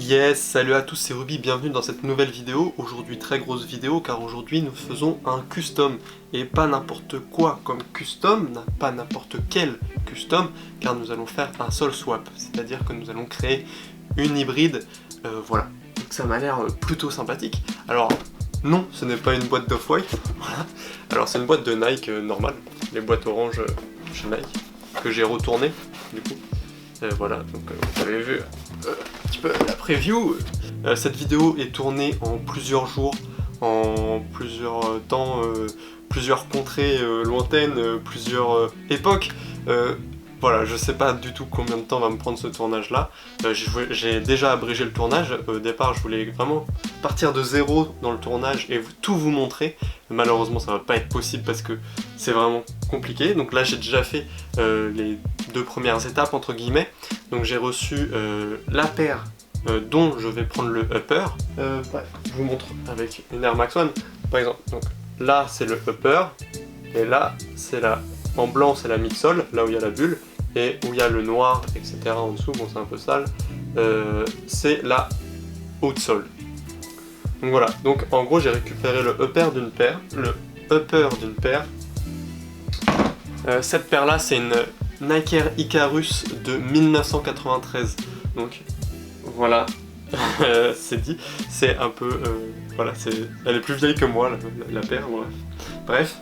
Yes, salut à tous, c'est Ruby, bienvenue dans cette nouvelle vidéo. Aujourd'hui très grosse vidéo car aujourd'hui nous faisons un custom. Et pas n'importe quoi comme custom, pas n'importe quel custom, car nous allons faire un soul swap. C'est-à-dire que nous allons créer une hybride, voilà. Donc ça m'a l'air plutôt sympathique. Alors non, ce n'est pas une boîte d'Off-White, voilà. Alors c'est une boîte de Nike normale, les boîtes orange chez Nike, que j'ai retourné du coup. Voilà, donc vous avez vu un petit peu la preview. Cette vidéo est tournée en plusieurs jours, en plusieurs temps, plusieurs contrées lointaines, plusieurs époques. Voilà, je sais pas du tout combien de temps va me prendre ce tournage là. J'ai déjà abrégé le tournage. Au départ je voulais vraiment partir de zéro dans le tournage et tout vous montrer. Malheureusement ça va pas être possible parce que c'est vraiment compliqué. Donc là j'ai déjà fait les deux premières étapes entre guillemets. Donc j'ai reçu la paire dont je vais prendre le upper. Bref, je vous montre avec une Air Max One par exemple. Donc là c'est le upper et là c'est en blanc c'est la midsole, là où il y a la bulle, et où il y a le noir, etc. en dessous, bon c'est un peu sale, c'est la outsole. Donc voilà, donc en gros j'ai récupéré le upper d'une paire, cette paire là c'est une Nike Air Icarus de 1993, donc voilà, c'est dit, c'est un peu, voilà, elle est plus vieille que moi la paire, bref.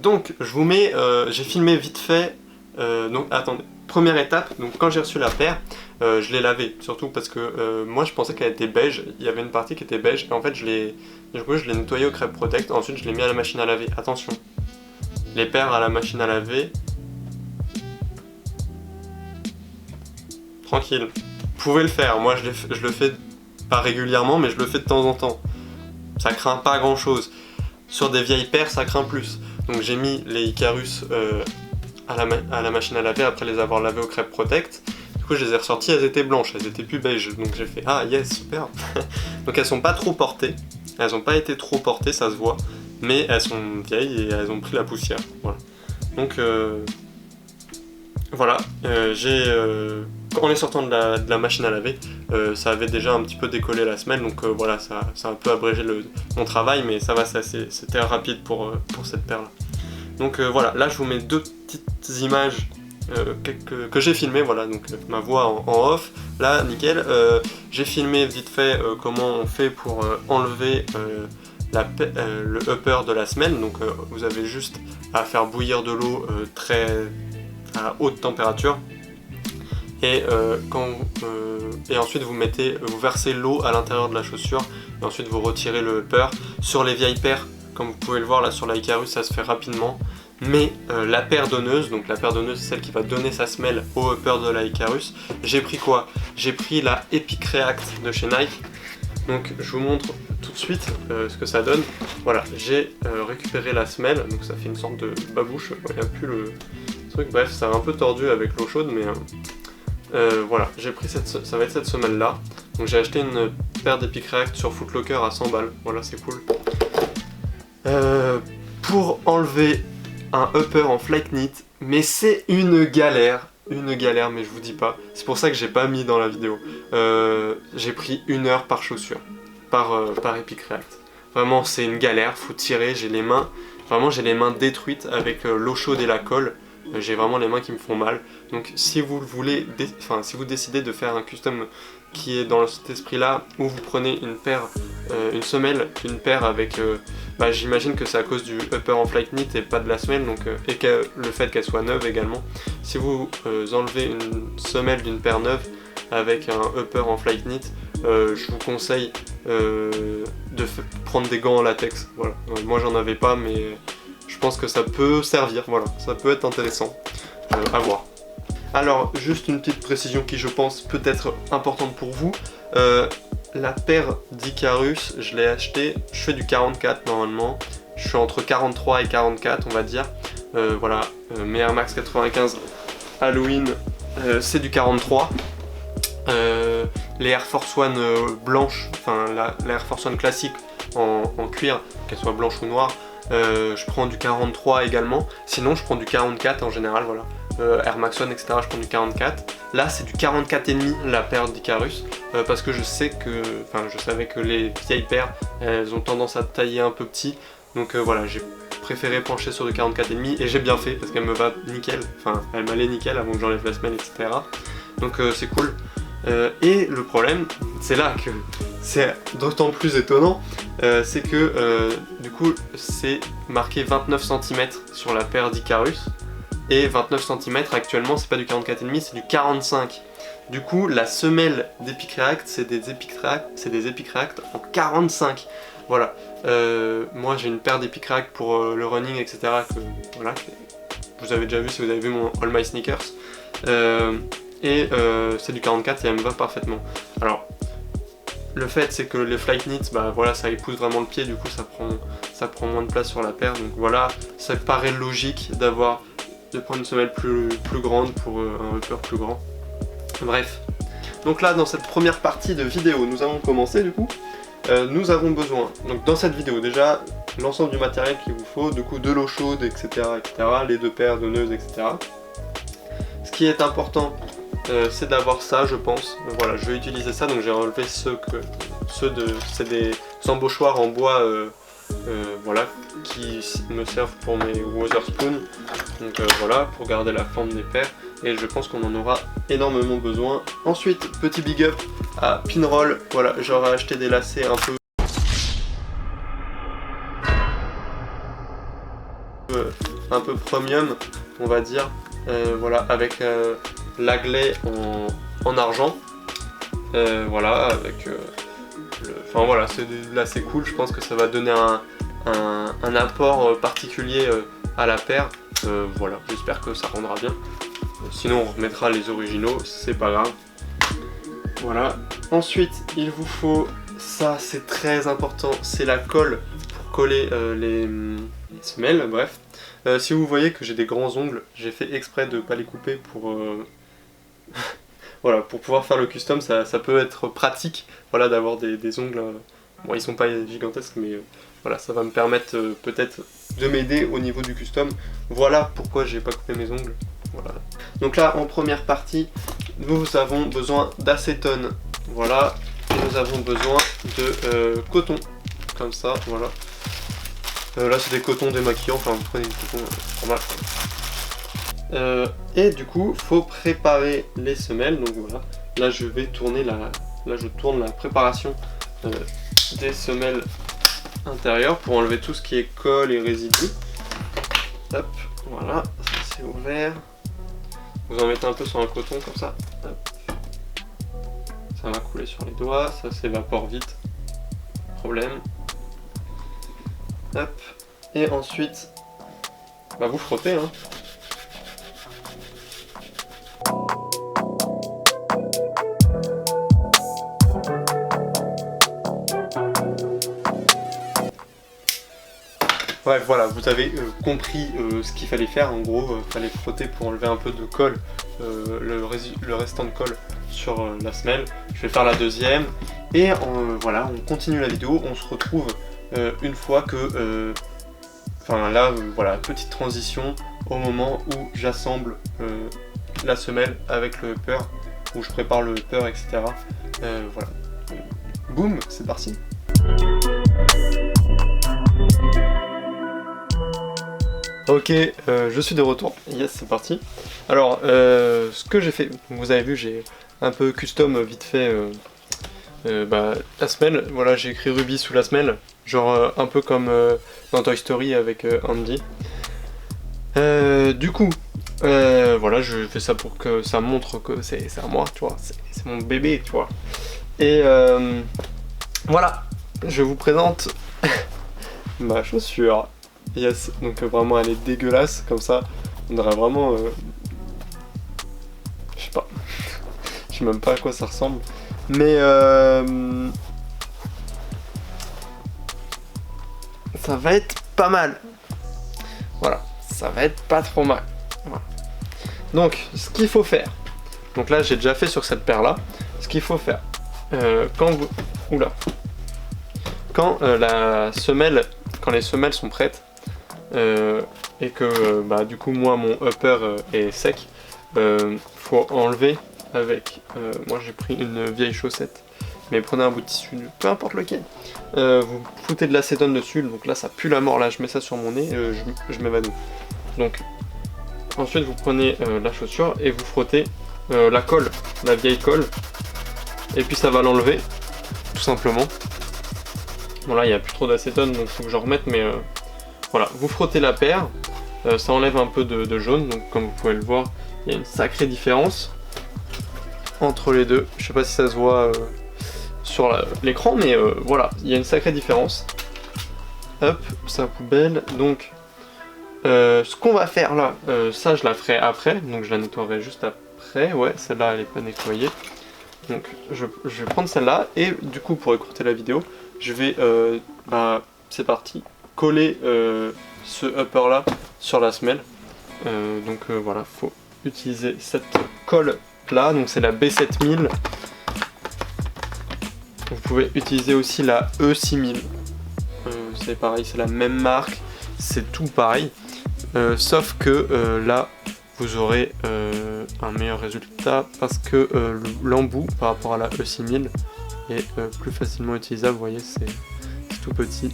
Donc je vous mets, j'ai filmé vite fait, donc attendez, première étape, donc quand j'ai reçu la paire, je l'ai lavée, surtout parce que moi je pensais qu'elle était beige, il y avait une partie qui était beige, et en fait je l'ai nettoyée au Crêpe Protect, ensuite je l'ai mis à la machine à laver. Attention, les paires à la machine à laver, tranquille, vous pouvez le faire, moi je le fais pas régulièrement, mais je le fais de temps en temps, ça craint pas grand chose. Sur des vieilles paires, ça craint plus. Donc j'ai mis les Icarus à la machine à laver après les avoir lavées au Crêpe Protect. Du coup, je les ai ressorties, elles étaient blanches, elles étaient plus beige. Donc j'ai fait ah yes, super. Donc elles sont pas trop portées. Elles ont pas été trop portées, ça se voit. Mais elles sont vieilles et elles ont pris la poussière. Voilà. Donc voilà, en les sortant de la machine à laver, ça avait déjà un petit peu décollé la semelle, donc voilà, ça a un peu abrégé mon travail, mais ça va, c'était rapide pour cette paire là. Donc voilà, là je vous mets deux petites images que j'ai filmées, voilà, donc ma voix en off, là nickel. J'ai filmé vite fait comment on fait pour enlever le upper de la semelle, donc vous avez juste à faire bouillir de l'eau à haute température. Et ensuite vous versez l'eau à l'intérieur de la chaussure et ensuite vous retirez le upper. Sur les vieilles paires, comme vous pouvez le voir là sur la Icarus, ça se fait rapidement, mais la paire donneuse, donc la paire donneuse c'est celle qui va donner sa semelle au upper de la Icarus, j'ai pris quoi? J'ai pris la Epic React de chez Nike. Donc je vous montre tout de suite ce que ça donne. Voilà, j'ai récupéré la semelle, donc ça fait une sorte de babouche, il n'y a plus le truc, bref, ça va un peu tordu avec l'eau chaude, mais voilà, j'ai pris ça va être cette semelle là. Donc j'ai acheté une paire d'Epic React sur Footlocker à 100 balles, voilà, c'est cool. Pour enlever un upper en flight knit, mais c'est une galère, mais je vous dis pas. C'est pour ça que j'ai pas mis dans la vidéo. J'ai pris 1 heure par chaussure, par Epic React. Vraiment c'est une galère, faut tirer, j'ai les mains détruites avec l'eau chaude et la colle. J'ai vraiment les mains qui me font mal. Donc si vous si vous décidez de faire un custom qui est dans cet esprit là, où vous prenez une semelle, une paire avec, j'imagine que c'est à cause du upper en flight knit et pas de la semelle, donc, et que le fait qu'elle soit neuve également. Si vous enlevez une semelle d'une paire neuve avec un upper en flight knit, je vous conseille de prendre des gants en latex. Voilà. Moi j'en avais pas, mais je pense que ça peut servir, voilà, ça peut être intéressant à voir. Alors, juste une petite précision qui je pense peut être importante pour vous. La paire d'Icarus, je l'ai achetée, je fais du 44 normalement. Je suis entre 43 et 44 on va dire. Voilà, mes Air Max 95 Halloween, c'est du 43. Les Air Force One blanches, enfin la Air Force One classique en cuir, qu'elle soit blanche ou noire, je prends du 43 également. Sinon je prends du 44 en général, voilà. Air Max One, etc. je prends du 44. Là c'est du 44,5 la paire d'Icarus, parce que je sais que, enfin je savais que les vieilles paires, elles ont tendance à tailler un peu petit. Donc voilà, j'ai préféré pencher sur du 44,5 et j'ai bien fait parce qu'elle me va nickel, enfin elle m'allait nickel avant que j'enlève la semelle, etc. Donc c'est cool. Et le problème, c'est là que c'est d'autant plus étonnant, c'est que du coup c'est marqué 29 cm sur la paire d'Icarus, et 29 cm actuellement c'est pas du 44,5, c'est du 45. Du coup la semelle d'Epic React, c'est des Epic React en 45. Voilà, moi j'ai une paire d'Epic React pour le running, etc. que voilà, vous avez déjà vu si vous avez vu mon All My Sneakers. C'est du 44 et elle me va parfaitement. Alors, le fait c'est que les Flight Knits, bah voilà, ça épouse vraiment le pied, du coup ça prend moins de place sur la paire. Donc voilà, ça paraît logique de prendre une semelle plus grande pour un upper plus grand. Bref. Donc là, dans cette première partie de vidéo, nous allons commencer du coup. Nous avons besoin, donc dans cette vidéo déjà, l'ensemble du matériel qu'il vous faut, du coup de l'eau chaude, etc., les deux paires de neuses, etc. Ce qui est important, c'est d'avoir ça, je pense. Voilà, je vais utiliser ça, donc j'ai enlevé c'est des embauchoirs en bois, voilà, qui me servent pour mes Wotherspoon. Donc voilà, pour garder la forme des paires. Et je pense qu'on en aura énormément besoin. Ensuite, petit big up à Pinroll. Voilà, j'aurais acheté des lacets un peu premium, on va dire. Voilà, avec l'aglet en argent. Voilà, avec enfin voilà, c'est des lacets cool. Je pense que ça va donner un apport particulier à la paire. Voilà, j'espère que ça rendra bien. Sinon on remettra les originaux, c'est pas grave. Voilà. Ensuite il vous faut, ça c'est très important, c'est la colle pour coller les semelles, bref. Si vous voyez que j'ai des grands ongles, j'ai fait exprès de pas les couper pour voilà, pour pouvoir faire le custom. Ça peut être pratique, voilà, d'avoir des ongles, bon ils sont pas gigantesques mais voilà, ça va me permettre peut-être de m'aider au niveau du custom. Voilà pourquoi j'ai pas coupé mes ongles. Voilà. Donc là en première partie nous avons besoin d'acétone, voilà, et nous avons besoin de coton, comme ça, voilà. Là c'est des cotons démaquillants, enfin vous prenez du coton normal. Et du coup faut préparer les semelles, donc voilà. Là je vais tourner là je tourne la préparation des semelles intérieures pour enlever tout ce qui est colle et résidus. Hop, voilà, ça c'est ouvert. Vous en mettez un peu sur un coton comme ça. Hop. Ça va couler sur les doigts, ça s'évapore vite. Problème. Hop. Et ensuite, bah vous frottez, hein. Bref, voilà, vous avez compris ce qu'il fallait faire. En gros, fallait frotter pour enlever un peu de colle, le restant de colle sur la semelle. Je vais faire la deuxième. Et voilà, on continue la vidéo. On se retrouve une fois que... Enfin là, voilà, petite transition au moment où j'assemble la semelle avec le upper, où je prépare le upper, etc. Voilà. Boum, c'est parti. Ok, je suis de retour, yes c'est parti. Alors, ce que j'ai fait, vous avez vu, j'ai un peu custom vite fait la semelle. Voilà, j'ai écrit Ruby sous la semelle, genre un peu comme dans Toy Story avec Andy. Du coup, voilà, je fais ça pour que ça montre que c'est à moi, tu vois, c'est mon bébé, tu vois. Et voilà, je vous présente ma chaussure. Yes, donc vraiment elle est dégueulasse comme ça, on dirait vraiment, je sais pas, je sais même pas à quoi ça ressemble, mais ça va être pas mal, voilà, ça va être pas trop mal, voilà. Donc ce qu'il faut faire, donc là j'ai déjà fait sur cette paire là, ce qu'il faut faire, quand les semelles sont prêtes, et que bah, du coup moi mon upper est sec, faut enlever avec, moi j'ai pris une vieille chaussette, mais prenez un bout de tissu, peu importe lequel, vous foutez de l'acétone dessus, donc là ça pue la mort, là je mets ça sur mon nez, je m'évanouis. Donc ensuite vous prenez la chaussure et vous frottez la colle, la vieille colle, et puis ça va l'enlever, tout simplement. Bon là il n'y a plus trop d'acétone donc il faut que je remette, mais voilà, vous frottez la paire, ça enlève un peu de jaune, donc comme vous pouvez le voir, il y a une sacrée différence entre les deux. Je sais pas si ça se voit sur l'écran, mais voilà, il y a une sacrée différence. Hop, sa poubelle, donc ce qu'on va faire là, ça je la ferai après, donc je la nettoierai juste après, ouais, celle-là elle est pas nettoyée. Donc je vais prendre celle-là, et du coup pour écourter la vidéo, je vais, bah c'est parti, coller ce upper là sur la semelle. Donc voilà, faut utiliser cette colle là, donc c'est la B7000. Vous pouvez utiliser aussi la E6000, c'est pareil, c'est la même marque, c'est tout pareil, sauf que là vous aurez un meilleur résultat parce que l'embout par rapport à la E6000 est plus facilement utilisable. Vous voyez, c'est tout petit.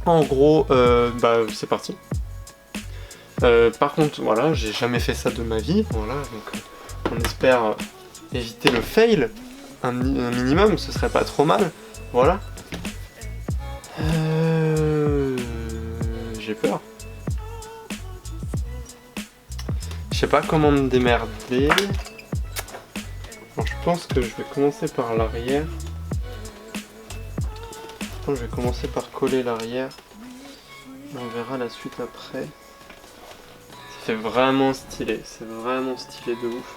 En gros, bah, c'est parti. Par contre, voilà, j'ai jamais fait ça de ma vie, voilà, donc on espère éviter le fail, un minimum, ce serait pas trop mal, voilà. J'ai peur. Je sais pas comment me démerder. Bon, je pense que je vais commencer par l'arrière. Je vais commencer par coller l'arrière. On verra la suite après. C'est vraiment stylé, c'est vraiment stylé de ouf.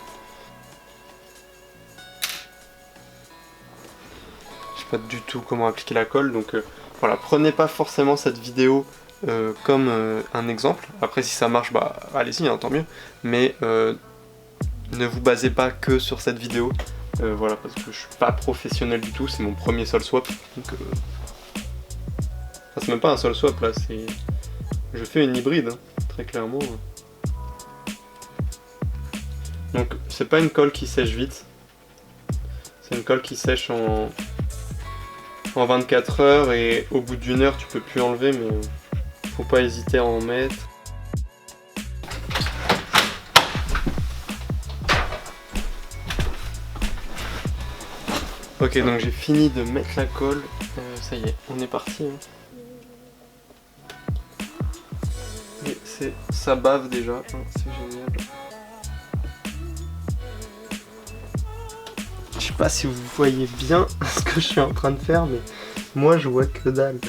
Je sais pas du tout comment appliquer la colle, donc voilà, prenez pas forcément cette vidéo comme un exemple. Après si ça marche, bah allez-y, hein, tant mieux. Mais ne vous basez pas que sur cette vidéo. Voilà, parce que je suis pas professionnel du tout, c'est mon premier sol swap. Donc enfin, c'est même pas un sol swap là, c'est. Je fais une hybride, hein, très clairement. Donc c'est pas une colle qui sèche vite, c'est une colle qui sèche en 24 heures, et au bout d'une heure tu peux plus enlever, mais faut pas hésiter à en mettre. Ok, donc j'ai fini de mettre la colle, ça y est, on est parti. Hein. Et ça bave déjà, hein, c'est génial. Je sais pas si vous voyez bien ce que je suis en train de faire, mais moi je vois que dalle.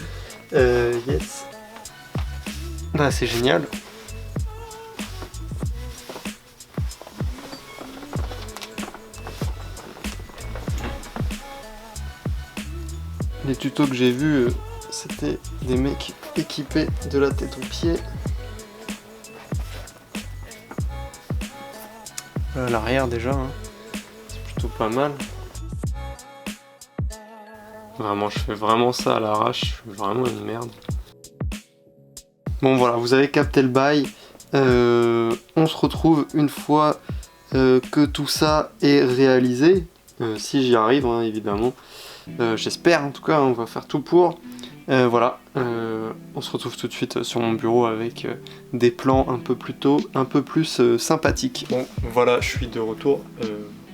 Yes. Bah c'est génial. Les tutos que j'ai vus, c'était des mecs équipés de la tête aux pieds. L'arrière déjà, hein. C'est plutôt pas mal. Vraiment, je fais vraiment ça à l'arrache, je suis vraiment une merde. Bon voilà, vous avez capté le bail. On se retrouve une fois que tout ça est réalisé. Si j'y arrive, hein, évidemment. J'espère en tout cas, on va faire tout pour. Voilà, on se retrouve tout de suite sur mon bureau avec des plans un peu plus sympathiques. Bon, voilà, je suis de retour.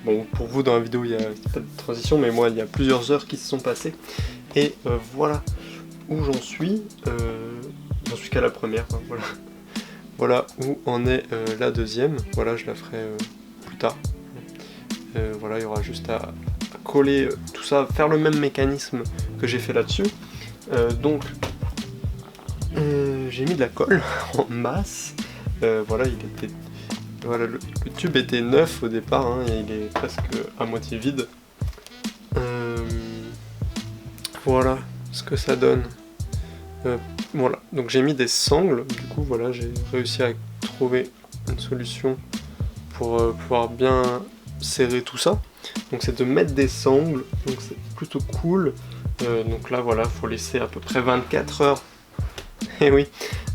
Bon, pour vous dans la vidéo il n'y a pas de transition, mais moi il y a plusieurs heures qui se sont passées. Et voilà où j'en suis. J'en suis qu'à la première, hein, voilà. Voilà où en est la deuxième. Voilà, je la ferai plus tard. Voilà, il y aura juste à coller tout ça, faire le même mécanisme que j'ai fait là-dessus. Donc j'ai mis de la colle en masse. Voilà, voilà, le tube était neuf au départ, hein, et il est presque à moitié vide. Voilà ce que ça donne. Voilà, donc j'ai mis des sangles. Du coup, voilà, j'ai réussi à trouver une solution pour pouvoir bien serrer tout ça. Donc c'est de mettre des sangles, donc c'est plutôt cool. Donc là voilà, faut laisser à peu près 24 heures. Et oui,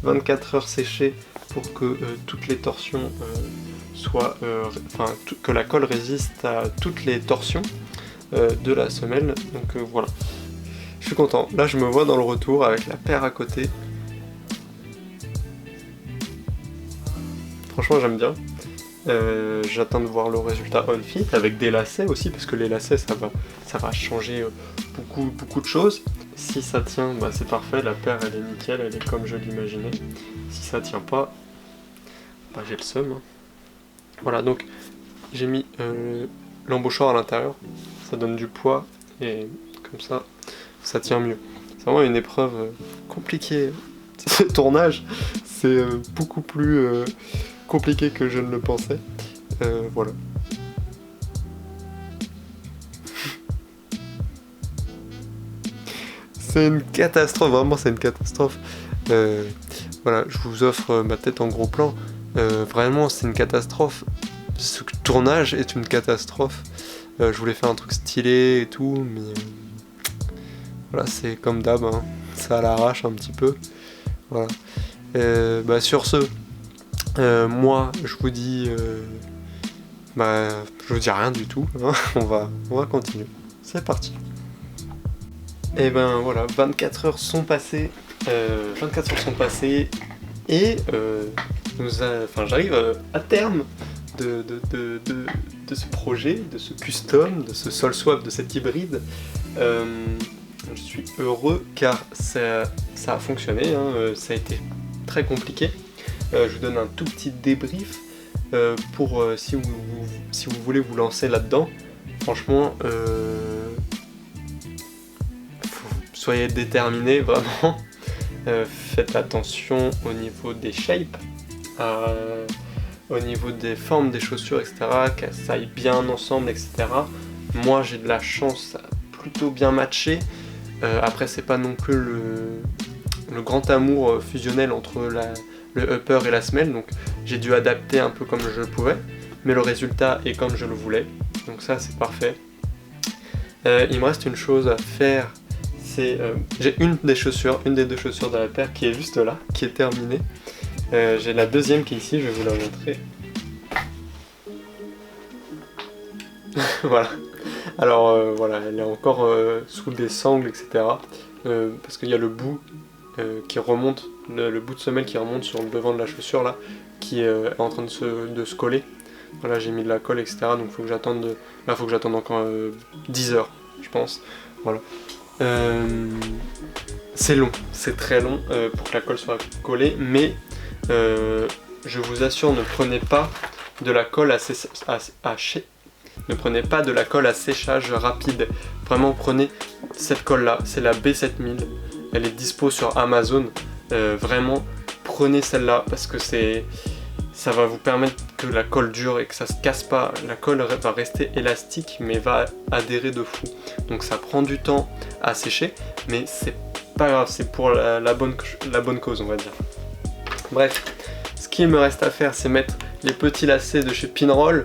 24 heures séchées pour que toutes les torsions soient, que la colle résiste à toutes les torsions de la semelle. Donc voilà, je suis content. Là je me vois dans le retour avec la paire à côté. Franchement j'aime bien. J'attends de voir le résultat on fit avec des lacets aussi, parce que les lacets ça va changer beaucoup de choses. Si ça tient, bah c'est parfait, la paire elle est nickel, elle est comme je l'imaginais. Si ça tient pas, bah j'ai le seum. Hein. Voilà, donc j'ai mis l'embauchoir à l'intérieur, ça donne du poids et comme ça tient mieux. C'est vraiment une épreuve compliquée. Ce tournage, c'est beaucoup plus compliqué que je ne le pensais. Voilà. C'est une catastrophe, vraiment c'est une catastrophe. Voilà, je vous offre ma tête en gros plan. Vraiment c'est une catastrophe. Ce tournage est une catastrophe. Je voulais faire un truc stylé et tout, mais voilà, c'est comme d'hab, hein. Ça à l'arrache un petit peu. Voilà. Bah sur ce, moi je vous dis, je vous dis rien du tout. Hein. On va continuer. C'est parti. Et ben voilà, 24 heures sont passées. 24 heures sont passées et j'arrive à terme de ce projet, de ce custom, de ce sol swap, de cet hybride. Je suis heureux car ça a fonctionné, hein, ça a été très compliqué. Je vous donne un tout petit débrief pour si vous voulez vous lancer là-dedans. Franchement, soyez déterminés vraiment. Faites attention au niveau des shapes, au niveau des formes des chaussures, etc. Qu'elles aillent bien ensemble, etc. Moi j'ai de la chance, ça a plutôt bien matché. Après c'est pas non plus le grand amour fusionnel entre le upper et la semelle, donc j'ai dû adapter un peu comme je le pouvais, mais le résultat est comme je le voulais, donc ça c'est parfait. Il me reste une chose à faire, c'est j'ai une des deux chaussures de la paire qui est juste là, qui est terminée. J'ai la deuxième qui est ici, je vais vous la montrer. Voilà. Alors voilà, elle est encore sous des sangles, etc. Parce qu'il y a le bout qui remonte, le bout de semelle qui remonte sur le devant de la chaussure là, qui est en train de se coller. Voilà, j'ai mis de la colle, etc. Donc faut que j'attende encore 10 heures, je pense. Voilà. C'est long, c'est très long pour que la colle soit collée, mais je vous assure, ne prenez pas de la colle à séchage rapide. Vraiment, prenez cette colle là, c'est la B7000, elle est dispo sur Amazon. Vraiment, prenez celle-là parce que ça va vous permettre que la colle dure et que ça se casse pas. La colle va rester élastique mais va adhérer de fou. Donc ça prend du temps à sécher, mais c'est pas grave, c'est pour la bonne cause, on va dire. Bref, ce qu'il me reste à faire, c'est mettre les petits lacets de chez Pinroll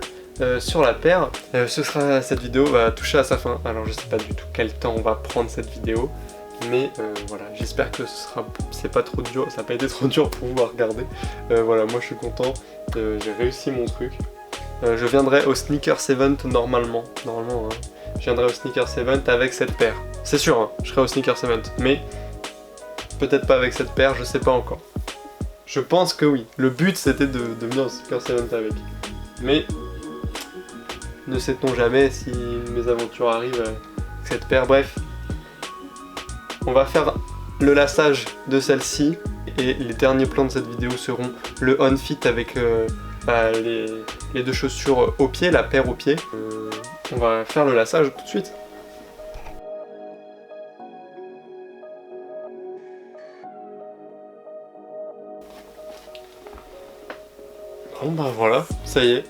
sur la paire. Cette vidéo va toucher à sa fin. Alors je sais pas du tout quel temps on va prendre cette vidéo, mais voilà, j'espère que c'est pas trop dur, ça n'a pas été trop dur pour vous à regarder. Voilà, moi je suis content, j'ai réussi mon truc. Je viendrai au Sneakers Event normalement, hein. Je viendrai au Sneakers Event avec cette paire. C'est sûr, hein, je serai au Sneakers Event, mais peut-être pas avec cette paire, je sais pas encore. Je pense que oui, le but c'était de venir au Sneakers Event avec. Mais ne sait-on jamais si mes aventures arrivent avec cette paire. Bref, on va faire le lassage de celle-ci et les derniers plans de cette vidéo seront le on fit avec les deux chaussures au pied, la paire au pied. On va faire le lassage tout de suite. Bon bah voilà, ça y est,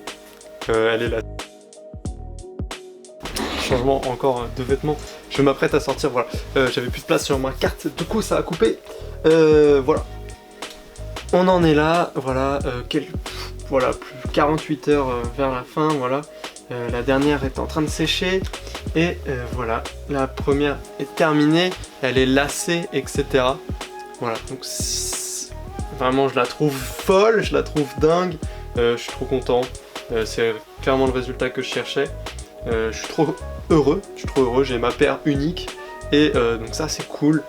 elle est là. Changement encore de vêtements, je m'apprête à sortir, voilà. J'avais plus de place sur ma carte, du coup ça a coupé. Voilà. On en est là, voilà, voilà, plus 48 heures vers la fin, voilà. La dernière est en train de sécher. Et voilà, la première est terminée. Elle est lacée, etc. Voilà, donc vraiment je la trouve folle, je la trouve dingue. Je suis trop content. C'est clairement le résultat que je cherchais. Je suis trop heureux, j'ai ma paire unique. Et donc ça c'est cool.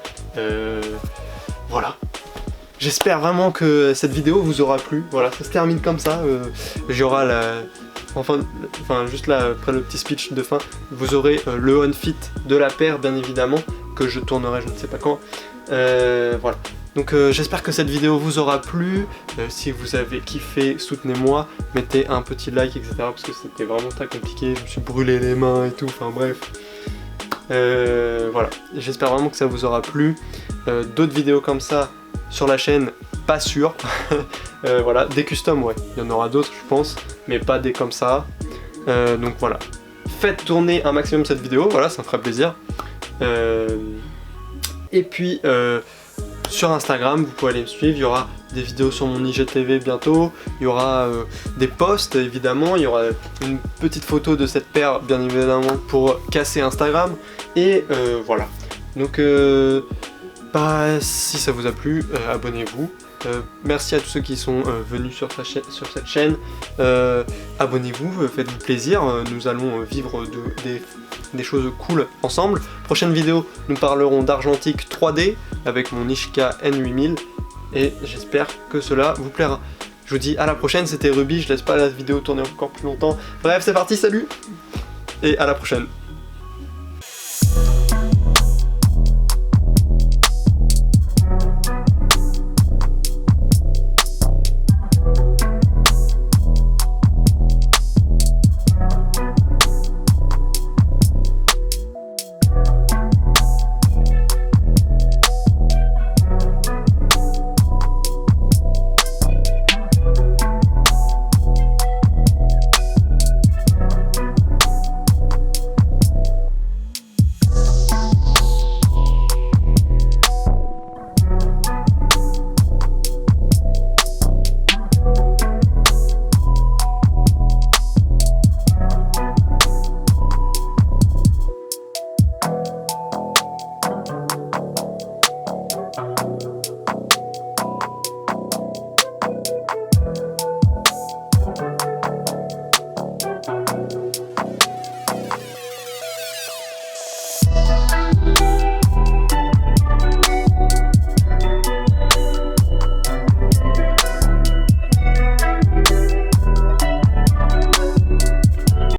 Voilà. J'espère vraiment que cette vidéo vous aura plu. Voilà, ça se termine comme ça. J'aurai la... Enfin, juste là, après le petit speech de fin, vous aurez le on-fit de la paire, bien évidemment, que je tournerai je ne sais pas quand. Voilà. Donc j'espère que cette vidéo vous aura plu. Si vous avez kiffé, soutenez-moi, mettez un petit like, etc. Parce que c'était vraiment très compliqué, je me suis brûlé les mains et tout, enfin bref. Voilà, j'espère vraiment que ça vous aura plu. D'autres vidéos comme ça sur la chaîne, pas sûr. Voilà, des customs, ouais, il y en aura d'autres je pense, mais pas des comme ça. Donc voilà, faites tourner un maximum cette vidéo, voilà, ça me ferait plaisir. Et puis sur Instagram, vous pouvez aller me suivre, il y aura des vidéos sur mon IGTV bientôt, il y aura des posts évidemment, il y aura une petite photo de cette paire bien évidemment pour casser Instagram, et voilà. Donc si ça vous a plu, abonnez-vous. Merci à tous ceux qui sont venus sur cette chaîne. Abonnez-vous, faites-vous plaisir, nous allons vivre des choses cool ensemble. Prochaine vidéo, nous parlerons d'argentique 3D avec mon Ishika N8000 et j'espère que cela vous plaira. Je vous dis à la prochaine, c'était Ruby, je laisse pas la vidéo tourner encore plus longtemps. Bref, c'est parti, salut et à la prochaine.